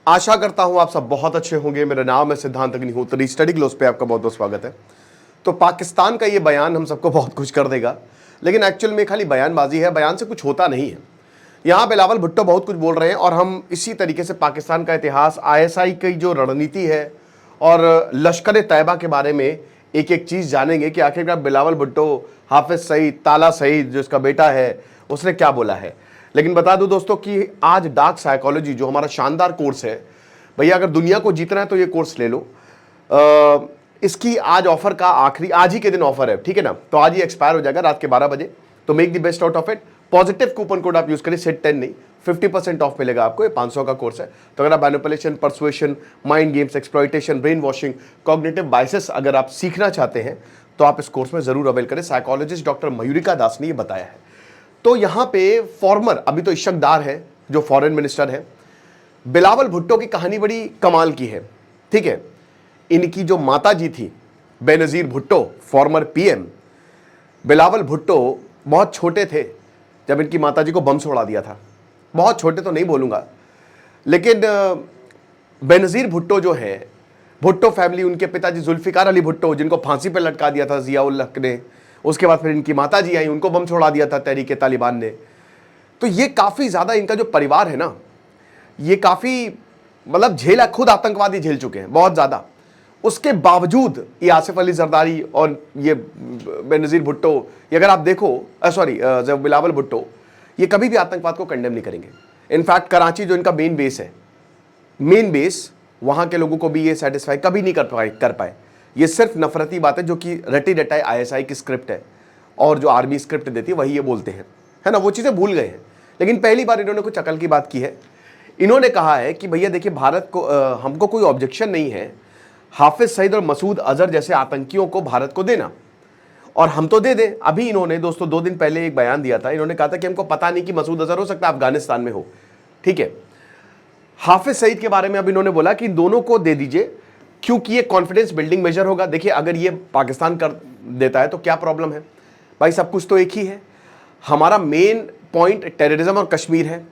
आशा करता हूं आप सब बहुत अच्छे होंगे। मेरा नाम है सिद्धांत अग्निहोत्री। स्टडी ग्लोस पे आपका बहुत बहुत स्वागत है। तो पाकिस्तान का ये बयान हम सबको बहुत खुश कर देगा, लेकिन एक्चुअल में खाली बयानबाजी है, बयान से कुछ होता नहीं है। यहाँ बिलावल भुट्टो बहुत कुछ बोल रहे हैं और हम इसी तरीके से पाकिस्तान का इतिहास, आईएसआई की जो रणनीति है और लश्कर तैयबा के बारे में एक एक चीज़ जानेंगे कि आखिरकार बिलावल भुट्टो, हाफिज सईद, ताला सईद जो इसका बेटा है, उसने क्या बोला है। लेकिन बता दूं दोस्तों कि आज डार्क साइकोलॉजी जो हमारा शानदार कोर्स है, भैया अगर दुनिया को जीतना है तो ये कोर्स ले लो। इसकी आज ऑफर का आखिरी, आज ही के दिन ऑफर है, ठीक है ना। तो आज ही एक्सपायर हो जाएगा रात के 12 बजे। तो make the best out of it. Positive coupon code आप यूज करें, सेट 10 नहीं, 50% ऑफ मिलेगा आपको। ये 500 का कोर्स है। तो अगर आप manipulation, persuasion, mind games, exploitation, brain washing, cognitive biases अगर आप सीखना चाहते हैं तो आप इस कोर्स में जरूर अवेल करें। साइकोलॉजिस्ट डॉक्टर मयूरिका दास ने ये बताया है। तो यहां पे फॉर्मर, अभी तो इश्क डार है जो फॉरेन मिनिस्टर है, बिलावल भुट्टो की कहानी बड़ी कमाल की है, ठीक है। इनकी जो माता जी थी बेनजीर भुट्टो, फॉर्मर पीएम, बिलावल भुट्टो बहुत छोटे थे जब इनकी माता जी को बम से उड़ा दिया था। बहुत छोटे तो नहीं बोलूंगा, लेकिन बेनजीर भुट्टो जो है, भुट्टो फैमिली, उनके पिताजी जुल्फिकार अली भुट्टो जिनको फांसी पर लटका दिया था जियाउल हक ने, उसके बाद फिर इनकी माता जी आई, उनको बम छोड़ा दिया था तहरीके तालिबान ने। तो ये काफ़ी ज़्यादा, इनका जो परिवार है ना, ये काफ़ी मतलब झेला, खुद आतंकवादी झेल चुके हैं बहुत ज़्यादा। उसके बावजूद ये आसिफ अली जरदारी और ये बेनजीर भुट्टो, ये अगर आप देखो, बिलावल भुट्टो, ये कभी भी आतंकवाद को कंडेम नहीं करेंगे। इनफैक्ट कराची जो इनका मेन बेस है, मेन बेस, वहाँ के लोगों को भी ये सेटिस्फाई कभी नहीं कर पाए। ये सिर्फ नफरती बात है जो कि रटी रटाई आईएसआई की स्क्रिप्ट है और जो आर्मी स्क्रिप्ट देती है वही ये बोलते हैं, है ना। वो चीज़ें भूल गए हैं। लेकिन पहली बार इन्होंने कुछ अकल की बात की है। इन्होंने कहा है कि भैया देखिए, भारत को हमको कोई ऑब्जेक्शन नहीं है हाफिज सईद और मसूद अजहर जैसे आतंकियों को भारत को देना, और हम तो दे दें। अभी इन्होंने दोस्तों 2 दिन पहले एक बयान दिया था। इन्होंने कहा था कि हमको पता नहीं कि मसूद अजहर हो सकता है अफगानिस्तान में हो, ठीक है। हाफिज सईद के बारे में अब इन्होंने बोला कि दोनों को दे दीजिए क्योंकि ये कॉन्फिडेंस बिल्डिंग मेजर होगा। देखिए अगर ये पाकिस्तान कर देता है तो क्या प्रॉब्लम है भाई, सब कुछ तो एक ही है। हमारा मेन पॉइंट टेररिज्म और कश्मीर है।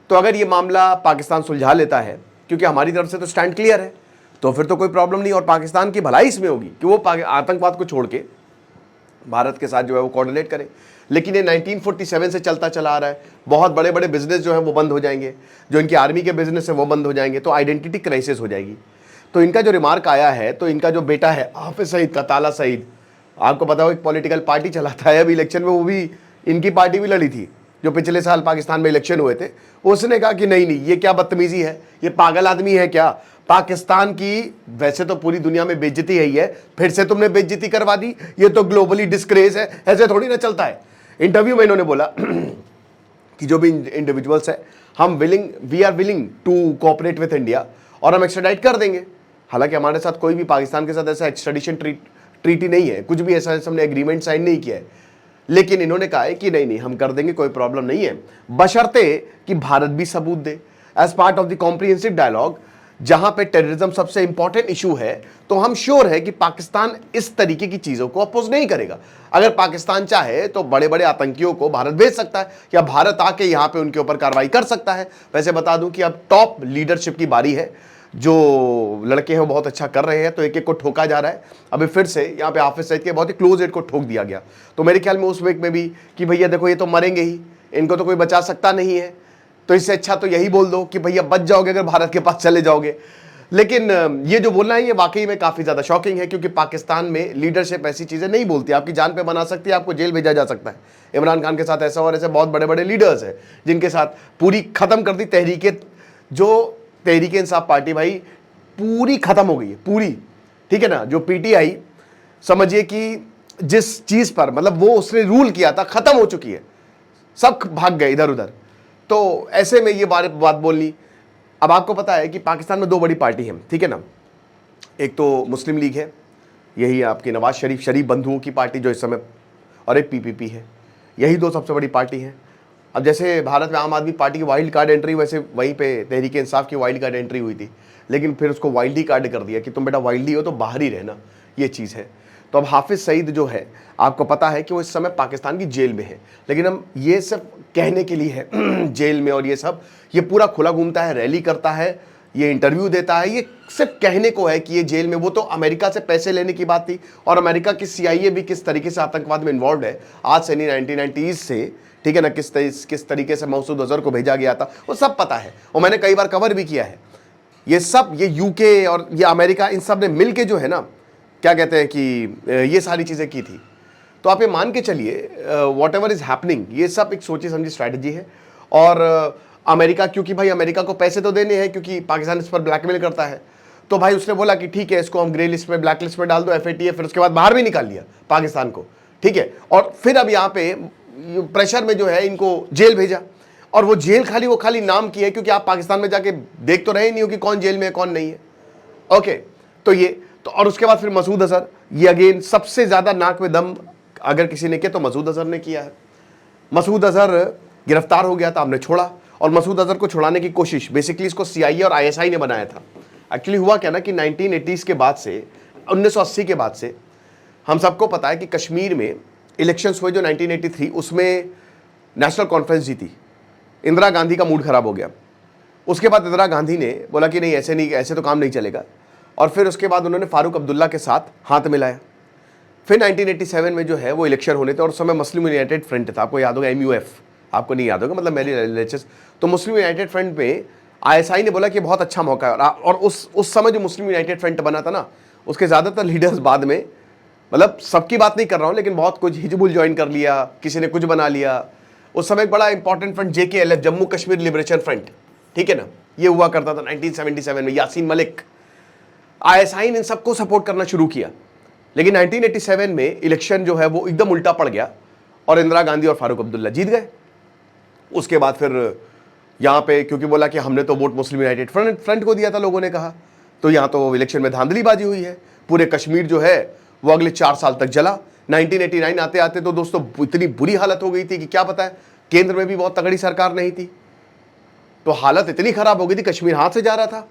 तो अगर ये मामला पाकिस्तान सुलझा लेता है, क्योंकि हमारी तरफ से तो स्टैंड क्लियर है, तो फिर तो कोई प्रॉब्लम नहीं। और पाकिस्तान की भलाई इसमें होगी कि वो आतंकवाद को छोड़ के भारत के साथ जो है वो कोऑर्डिनेट करे। लेकिन ये 1947 से चलता चला आ रहा है। बहुत बड़े बड़े बिजनेस जो है वो बंद हो जाएंगे, जो इनकी आर्मी के बिजनेस है वो बंद हो जाएंगे, तो आइडेंटिटी क्राइसिस हो जाएगी। तो इनका जो रिमार्क आया है, तो इनका जो बेटा है हाफिज सईद का, ताला सईद, आपको पता हो एक पॉलिटिकल पार्टी चलाता है अभी इलेक्शन में, वो भी इनकी पार्टी भी लड़ी थी जो पिछले साल पाकिस्तान में इलेक्शन हुए थे। उसने कहा कि नहीं नहीं, ये क्या बदतमीजी है, ये पागल आदमी है क्या। पाकिस्तान की वैसे तो पूरी दुनिया में बेइज्जती है ही है, फिर से तुमने बेइज्जती करवा दी, ये तो ग्लोबली डिस्ग्रेस है, ऐसे थोड़ी ना चलता है। इंटरव्यू में इन्होंने बोला कि जो भी इंडिविजुअल्स है, we are willing to cooperate with India, और हम एक्स्ट्राडाइट कर देंगे। हालांकि हमारे साथ कोई भी पाकिस्तान के साथ ऐसा एक्स्ट्राडिशन ट्रीटी नहीं है, कुछ भी ऐसा हमने एग्रीमेंट साइन नहीं किया है। लेकिन इन्होंने कहा है कि नहीं नहीं, हम कर देंगे, कोई प्रॉब्लम नहीं है, बशर्ते कि भारत भी सबूत दे। As part of the comprehensive dialogue, जहां पे टेररिज्म सबसे इंपॉर्टेंट इशू है, तो हम श्योर है कि पाकिस्तान इस तरीके की चीजों को अपोज नहीं करेगा। अगर पाकिस्तान चाहे तो बड़े बड़े आतंकियों को भारत भेज सकता है, या भारत आके यहां पे उनके ऊपर कार्रवाई कर सकता है। वैसे बता दूं कि अब टॉप लीडरशिप की बारी है। जो लड़के हैं वो बहुत अच्छा कर रहे हैं, तो एक एक को ठोका जा रहा है। अभी फिर से यहाँ पे हाफिज सईद के बहुत ही क्लोज एड को ठोक दिया गया। तो मेरे ख्याल में उस वीक में भी कि भैया देखो ये तो मरेंगे ही, इनको तो कोई बचा सकता नहीं है, तो इससे अच्छा तो यही बोल दो कि भैया बच जाओगे अगर भारत के पास चले जाओगे। लेकिन ये जो बोलना है ये वाकई में काफ़ी ज़्यादा शॉकिंग है, क्योंकि पाकिस्तान में लीडरशिप ऐसी चीज़ें नहीं बोलती, आपकी जान पे बना सकती है, आपको जेल भेजा जा सकता है। इमरान खान के साथ ऐसा, और ऐसे बहुत बड़े बड़े लीडर्स हैं जिनके साथ पूरी ख़त्म कर दी तहरीक इंसाफ पार्टी, भाई पूरी ख़त्म हो गई है पूरी, ठीक है ना। जो पीटीआई समझिए कि जिस चीज़ पर मतलब वो उसने रूल किया था, ख़त्म हो चुकी है, सब भाग गए इधर उधर। तो ऐसे में ये बात बोलनी। अब आपको पता है कि पाकिस्तान में 2 बड़ी पार्टी हैं, ठीक है ना। एक तो मुस्लिम लीग है, यही आपकी नवाज शरीफ बंधुओं की पार्टी जो इस समय, और एक पीपीपी है। यही 2 सबसे बड़ी पार्टी हैं। अब जैसे भारत में आम आदमी पार्टी की वाइल्ड कार्ड एंट्री, वैसे वहीं पे तहरीक इंसाफ की वाइल्ड कार्ड एंट्री हुई थी, लेकिन फिर उसको वाइल्डी कार्ड कर दिया कि तुम बेटा वाइल्डी हो तो बाहर ही रहना, ये चीज़ है। तो अब हाफिज सईद जो है, आपको पता है कि वो इस समय पाकिस्तान की जेल में है, लेकिन हम ये सब कहने के लिए है जेल में और ये सब, ये पूरा खुला घूमता है, रैली करता है, ये इंटरव्यू देता है, ये सिर्फ कहने को है कि ये जेल में, वो तो अमेरिका से पैसे लेने की बात थी, और अमेरिका की CIA भी किस तरीके से आतंकवाद में इन्वॉल्व है आज से नहीं, 1990s से, ठीक है ना, किस तरीके से मसूद अजहर को भेजा गया था वो सब पता है, और मैंने कई बार कवर भी किया है। ये सब, ये UK और ये अमेरिका, इन सब ने मिल के जो है ना, क्या कहते हैं कि ये सारी चीज़ें की थी। तो आप ये मान के चलिए वॉट एवर इज हैपनिंग, ये सब एक सोची समझी स्ट्रैटेजी है। और अमेरिका, क्योंकि भाई अमेरिका को पैसे तो देने हैं, क्योंकि पाकिस्तान इस पर ब्लैकमेल करता है, तो भाई उसने बोला कि ठीक है, इसको हम ग्रे लिस्ट में, ब्लैक लिस्ट में डाल दो, FATF, फिर उसके बाद बाहर भी निकाल लिया पाकिस्तान को, ठीक है। और फिर अब यहाँ पे प्रेशर में जो है इनको जेल भेजा, और वो जेल वो खाली नाम की है, क्योंकि आप पाकिस्तान में जाके देख तो रहे नहीं हो कि कौन जेल में है कौन नहीं है। ओके, तो ये तो, और उसके बाद फिर मसूद अजहर, ये अगेन सबसे ज्यादा नाक में दम अगर किसी ने किया तो मसूद अजहर ने किया है। मसूद अजहर गिरफ्तार हो गया था, हमने छोड़ा, और मसूद अजहर को छुड़ाने की कोशिश बेसिकली इसको CIA और ISI ने बनाया था। एक्चुअली हुआ क्या ना कि 1980s के बाद से, 1980 के बाद से हम सबको पता है कि कश्मीर में इलेक्शंस हुए जो 1983, उसमें नेशनल कॉन्फ्रेंस जीती, इंदिरा गांधी का मूड खराब हो गया। उसके बाद इंदिरा गांधी ने बोला कि नहीं, ऐसे नहीं, ऐसे तो काम नहीं चलेगा, और फिर उसके बाद उन्होंने फारूक अब्दुल्ला के साथ हाथ मिलाया। फिर 1987 में जो है वो इलेक्शन होने थे, और उस समय मुस्लिम यूनाइटेड फ्रंट था, आपको याद होगा, MUF, आपको नहीं याद होगा, मतलब मेरी LHS। तो मुस्लिम यूनाइटेड फ्रंट में ISI ने बोला कि बहुत अच्छा मौका है, और उस समय जो मुस्लिम यूनाइटेड फ्रंट बना था ना, उसके ज़्यादातर लीडर्स बाद में, मतलब सबकी बात नहीं कर रहा हूँ, लेकिन बहुत कुछ, हिजबुल ज्वाइन कर लिया, किसी ने कुछ बना लिया। उस समय एक बड़ा important front JKLF, Jammu Kashmir liberation front, ठीक है ना, ये हुआ करता था 1977 में, यासीन मलिक। ISI ने इन सबको सपोर्ट करना शुरू किया, लेकिन 1987 में इलेक्शन जो है वो एकदम उल्टा पड़ गया, और इंदिरा गांधी और फारूक अब्दुल्ला जीत गए। उसके बाद फिर यहाँ पे, क्योंकि बोला कि हमने तो वोट मुस्लिम यूनाइटेड फ्रंट को दिया था, लोगों ने कहा, तो यहाँ तो इलेक्शन में धांधलीबाजी हुई है। पूरे कश्मीर जो है वो अगले 4 साल तक जला। 1989 आते आते तो दोस्तों इतनी बुरी हालत हो गई थी कि क्या पता है, केंद्र में भी बहुत तगड़ी सरकार नहीं थी, तो हालत इतनी खराब हो गई थी, कश्मीर हाथ से जा रहा था।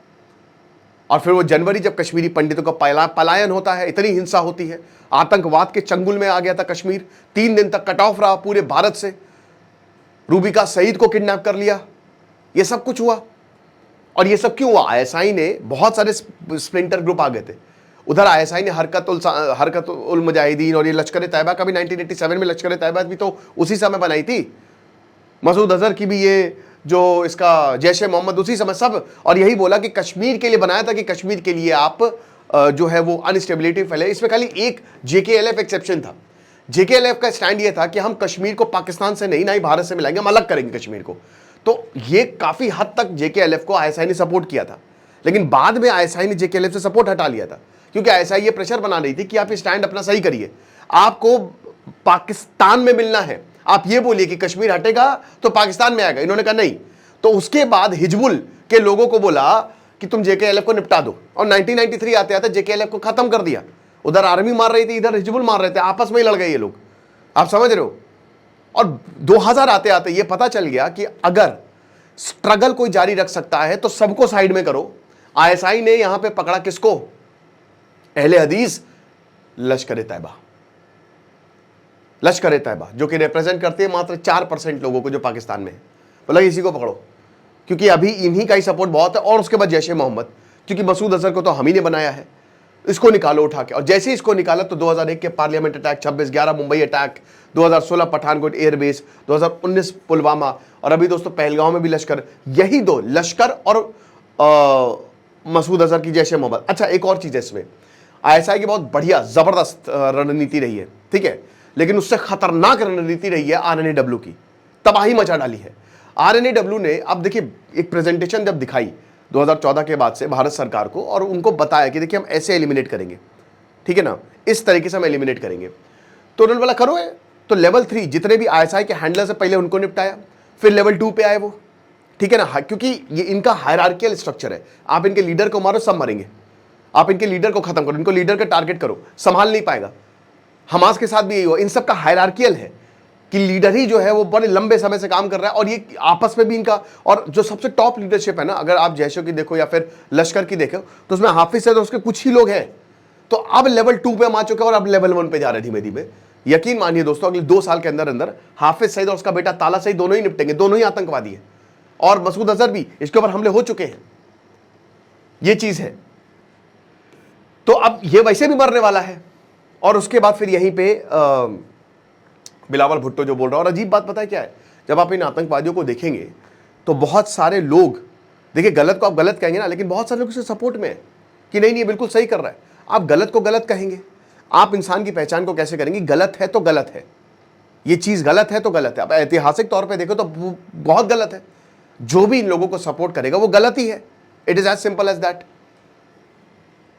और फिर वो जनवरी, जब कश्मीरी पंडितों का पलायन होता है, इतनी हिंसा होती है, आतंकवाद के चंगुल में आ गया था कश्मीर। 3 दिन तक कट ऑफ रहा पूरे भारत से, रूबिका सईद को किडनैप कर लिया, ये सब कुछ हुआ। और ये सब क्यों हुआ? ISI ने, बहुत सारे स्प्लिंटर ग्रुप आ गए थे उधर। ISI ने हरकत उल मुजाहिदीन और ये लश्कर तैयबा का भी 1987 में, लश्कर तैयबा भी तो उसी समय बनाई थी। मसूद अजहर की भी, ये जो इसका जैश ए मोहम्मद, उसी समय सब। और यही बोला कि कश्मीर के लिए बनाया था, कि कश्मीर के लिए आप जो है वो अनस्टेबिलिटी फैले। इसमें खाली एक JKLF एक्सेप्शन था। JKLF का स्टैंड ये था कि हम कश्मीर को पाकिस्तान से नहीं, ना ही भारत से मिलाएंगे, हम अलग करेंगे कश्मीर को। तो ये काफी हद तक JKLF को ISI ने सपोर्ट किया था, लेकिन बाद में ISI ने JKLF से सपोर्ट हटा लिया था, क्योंकि ISI ये प्रेशर बना रही थी कि आप ये स्टैंड अपना सही करिए, आपको पाकिस्तान में मिलना है, आप ये बोलिए कि कश्मीर हटेगा तो पाकिस्तान में आएगा। इन्होंने कहा नहीं। तो उसके बाद हिजबुल के लोगों को बोला कि तुम JKLF को निपटा दो, और 1993 आते आते JKLF को खत्म कर दिया। उधर आर्मी मार रही थी, इधर हिजबुल मार रहे थे, आपस में ही लड़ गए ये लोग, आप समझ रहे हो। और 2000 आते आते ये पता चल गया कि अगर स्ट्रगल कोई जारी रख सकता है तो सबको साइड में करो। ISI ने यहां पे पकड़ा किसको? अहले हदीस, लश्कर तैयबा। लश्कर तैयबा जो कि रिप्रेजेंट करते हैं मात्र 4% लोगों को जो पाकिस्तान में है। बोला इसी को पकड़ो, क्योंकि अभी इन्हीं का ही सपोर्ट बहुत है। और उसके बाद जैश ए मोहम्मद, क्योंकि मसूद अजहर को तो हम ही ने बनाया है, इसको निकालो उठा के। और जैसे ही इसको निकाला तो 2001 के parliament attack, 26/11 Mumbai attack, 2016 Pathankot airbase, 2019 Pulwama, और अभी दोस्तों पहलगांव में भी लश्कर। यही दो, लश्कर और मसूद अजहर की जैश ए मोहम्मद। अच्छा, एक और चीज है इसमें, ISI की बहुत बढ़िया जबरदस्त रणनीति रही है, ठीक है, लेकिन उससे खतरनाक रणनीति रही है RNAW की, तबाही मचा डाली है। RNAW ने, अब देखिए, एक प्रेजेंटेशन जब दिखाई 2014 के बाद से भारत सरकार को, और उनको बताया कि देखिए हम ऐसे एलिमिनेट करेंगे, ठीक है ना, इस तरीके से हम एलिमिनेट करेंगे। तो उन्होंने बोला करो। तो लेवल 3 जितने भी ISI के हैंडलर से पहले उनको निपटाया, फिर लेवल 2 पे आए वो, ठीक है ना, क्योंकि ये इनका हायरार्कियल स्ट्रक्चर है। आप इनके लीडर को मारो, सब मरेंगे। आप इनके लीडर को खत्म करो, इनको लीडर का टारगेट करो, संभाल नहीं पाएगा। हमास के साथ भी यही हुआ। इन सब का हायरार्कियल है कि लीडर ही जो है वो बड़े लंबे समय से काम कर रहा है, और ये आपस में भी इनका, और जो सबसे टॉप लीडरशिप है ना, अगर आप जैशों की देखो या फिर लश्कर की देखो, तो उसमें हाफिज सईद और उसके कुछ ही लोग हैं। तो अब लेवल 2 पे हम आ चुके हैं, और अब लेवल 1 पे जा रहे हैं धीमे धीमे। यकीन मानिए दोस्तों, अगले 2 साल के अंदर अंदर हाफिज सईद और उसका बेटा ताला सईद दोनों ही निपटेंगे, दोनों ही आतंकवादी है। और मसूद अजहर भी, इसके ऊपर हमले हो चुके हैं। ये चीज है। तो अब ये वैसे भी मरने वाला है, और उसके बाद फिर यहीं पे बिलावल भुट्टो जो बोल रहा है। और अजीब बात पता है क्या है, जब आप इन आतंकवादियों को देखेंगे तो बहुत सारे लोग, देखिए गलत को आप गलत कहेंगे ना, लेकिन बहुत सारे लोग इसके सपोर्ट में है कि नहीं नहीं बिल्कुल सही कर रहा है। आप गलत को गलत कहेंगे, आप इंसान की पहचान को कैसे करेंगे? गलत है तो गलत है, ये चीज गलत है तो गलत है। अब ऐतिहासिक तौर पे देखो तो बहुत गलत है। जो भी इन लोगों को सपोर्ट करेगा वो गलत ही है। It is as simple as that.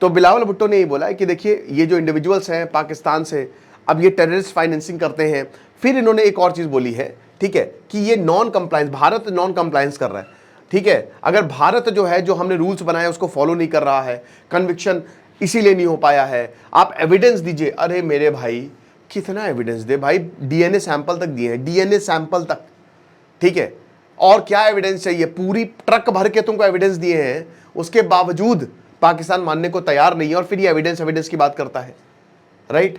तो बिलावल भुट्टो ने ये बोला है कि देखिए ये जो इंडिविजुअल्स हैं पाकिस्तान से, अब ये टेररिस्ट फाइनेंसिंग करते हैं। फिर इन्होंने एक और चीज बोली है, ठीक है, कि ये non compliance, Bharat non compliance कर रहा है, ठीक है। अगर भारत जो है, जो हमने रूल्स बनाए उसको फॉलो नहीं कर रहा है, कन्विक्शन इसीलिए नहीं हो पाया है, आप एविडेंस दीजिए। अरे मेरे भाई कितना एविडेंस दे भाई, डीएनए सैंपल तक दिए हैं, डीएनए सैंपल तक, ठीक है। और क्या एविडेंस चाहिए? पूरी ट्रक भर के तुमको एविडेंस दिए हैं, उसके बावजूद पाकिस्तान मानने को तैयार नहीं है, और फिर ये एविडेंस की बात करता है, राइट।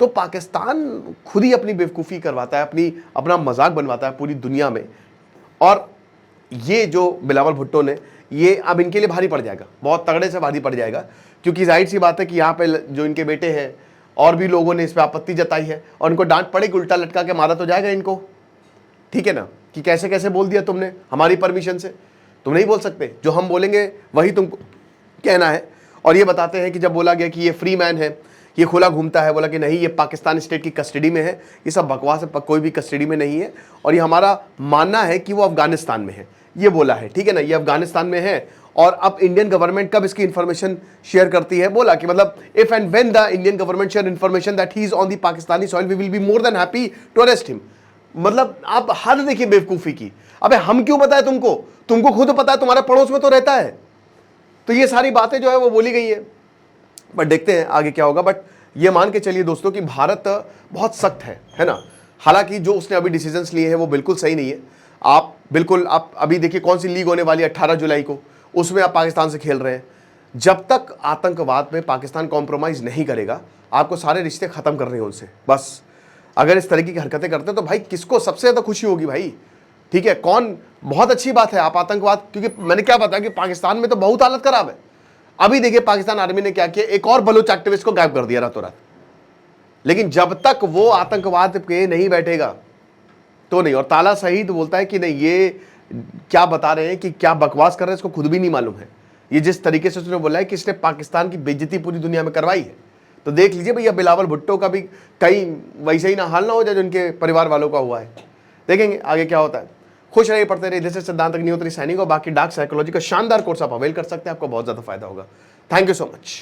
तो पाकिस्तान खुद ही अपनी बेवकूफ़ी करवाता है, अपना मजाक बनवाता है पूरी दुनिया में। और ये जो बिलावल भुट्टो ने, ये अब इनके लिए भारी पड़ जाएगा, बहुत तगड़े से भारी पड़ जाएगा, क्योंकि जाहिर सी बात है कि यहाँ पे जो इनके बेटे हैं और भी लोगों ने इस पर आपत्ति जताई है, और इनको डांट पड़ेगी, उल्टा लटका के मारा तो जाएगा इनको, ठीक है ना, कि कैसे कैसे बोल दिया तुमने हमारी परमिशन से। तुम नहीं बोल सकते, जो हम बोलेंगे वही तुमको कहना है। और ये बताते हैं कि जब बोला गया कि ये फ्री मैन है, ये खुला घूमता है, बोला कि नहीं ये पाकिस्तान स्टेट की कस्टडी में है, ये सब बकवास है, कोई भी कस्टडी में नहीं है, और ये हमारा मानना है कि वो अफगानिस्तान में है, ये बोला है, ठीक है ना, ये अफगानिस्तान में है। और अब इंडियन गवर्नमेंट कब इसकी इंफॉर्मेशन शेयर करती है, बोला कि मतलब if and when the Indian government share information that he is on the Pakistani soil we will be more than happy to arrest him. मतलब आप हद देखिए बेवकूफी की। अबे हम क्यों बताएं तुमको, तुमको खुद पता है, तुम्हारे पड़ोस में तो रहता है। तो ये सारी बातें जो है वो बोली गई है, बट देखते हैं आगे क्या होगा। बट ये मान के चलिए दोस्तों कि भारत बहुत सख्त है ना। हालांकि जो उसने अभी डिसीजंस लिए हैं वो बिल्कुल सही नहीं है। आप बिल्कुल, आप अभी देखिए कौन सी लीग होने वाली है 18 जुलाई को, उसमें आप पाकिस्तान से खेल रहे हैं। जब तक आतंकवाद में पाकिस्तान कॉम्प्रोमाइज नहीं करेगा, आपको सारे रिश्ते खत्म करने हैं उनसे बस। अगर इस तरीके की हरकतें करते हैं तो भाई किसको सबसे ज्यादा खुशी होगी भाई, ठीक है, कौन? बहुत अच्छी बात है आप आतंकवाद, क्योंकि मैंने क्या बताया कि पाकिस्तान में तो बहुत हालत खराब है। अभी देखिए पाकिस्तान आर्मी ने क्या किया, एक और बलूच एक्टिविस्ट को गायब कर दिया रातों रात। लेकिन जब तक वो आतंकवाद पे नहीं बैठेगा तो नहीं। और ताला सहीद बोलता है कि नहीं, ये क्या बता रहे हैं, कि क्या बकवास कर रहे हैं, इसको खुद भी नहीं मालूम है। ये जिस तरीके से उसने बोला है कि इसने पाकिस्तान की बेइज्जती पूरी दुनिया में करवाई है। तो देख लीजिए भैया, बिलावल भुट्टो का भी कहीं वैसे ही ना हाल ना हो जाए जो उनके परिवार वालों का हुआ है। देखेंगे आगे क्या होता है। खुश रहिए, पढ़ते रहिए। जैसे सिद्धांत अग्निहोत्री सैनिक और बाकी डार्क साइकोलॉजी का शानदार कोर्स आप अवेल कर सकते हैं, आपको बहुत ज्यादा फायदा होगा। Thank you so much.